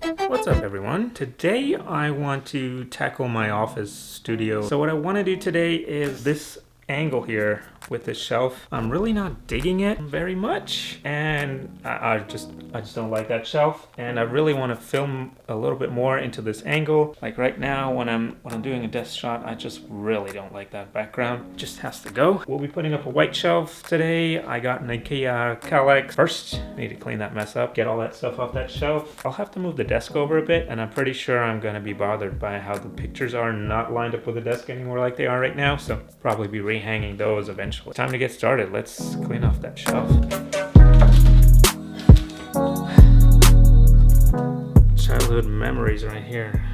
What's up everyone? Today I want to tackle my office studio. So what I want to do today is this angle here with this shelf. I'm really not digging it very much, and I just don't like that shelf, and I really want to film a little bit more into this angle. Like right now when I'm doing a desk shot, I just really don't like that background. It just has to go. We'll be putting up a white shelf today. I got an IKEA Kallax. First, I need to clean that mess up, get all that stuff off that shelf. I'll have to move the desk over a bit, and I'm pretty sure I'm gonna be bothered by how the pictures are not lined up with the desk anymore like they are right now, so probably be rehanging those eventually. Time to get started. Let's clean off that shelf. Childhood memories right here.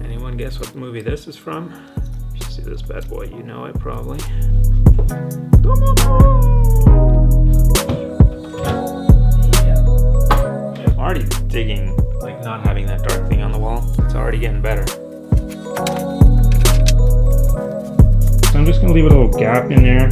Anyone guess what movie this is from? If you see this bad boy, you know it probably. Yeah. I'm already digging, like not having that dark thing on the wall. It's already getting better. So I'm just going to leave a little gap in there,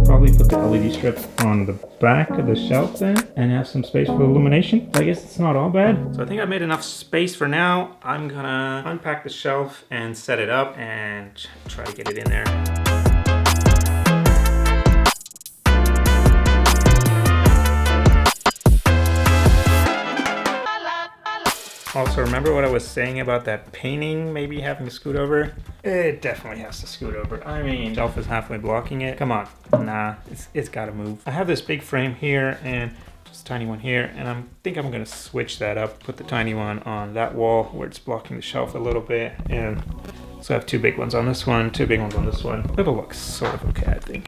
probably put the LED strip on the back of the shelf then, and have some space for illumination. I guess it's not all bad. So I think I made enough space for now. I'm going to unpack the shelf and set it up and try to get it in there. Also, remember what I was saying about that painting maybe having to scoot over? It definitely has to scoot over. I mean, shelf is halfway blocking it. Come on. Nah, it's gotta move. I have this big frame here and just a tiny one here, and I think I'm gonna switch that up, put the tiny one on that wall where it's blocking the shelf a little bit, and so I have two big ones on this one, two big ones on this one. It'll look sort of okay, I think.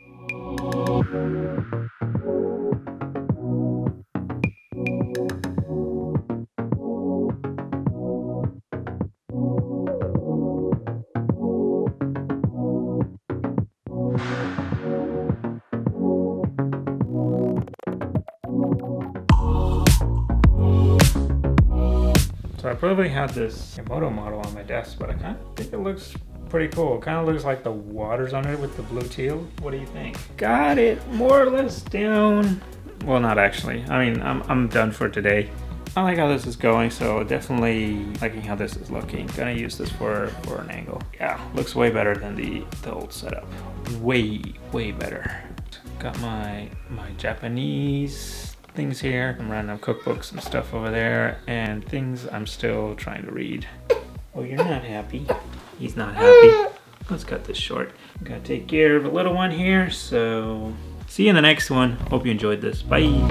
So I probably had this Komodo model on my desk, but I kind of think it looks pretty cool. It kind of looks like the water's on it with the blue teal. What do you think? Got it more or less down. Well, not actually. I mean, I'm done for today. I like how this is going, so definitely liking how this is looking. Gonna use this for an angle. Yeah, looks way better than the old setup. Way better. Got my Japanese things here, some random cookbooks and stuff over there, and things I'm still trying to read. Oh, you're not happy? He's not happy. Let's cut this short. Gotta take care of a little one here, so see you in the next one. Hope you enjoyed this. Bye.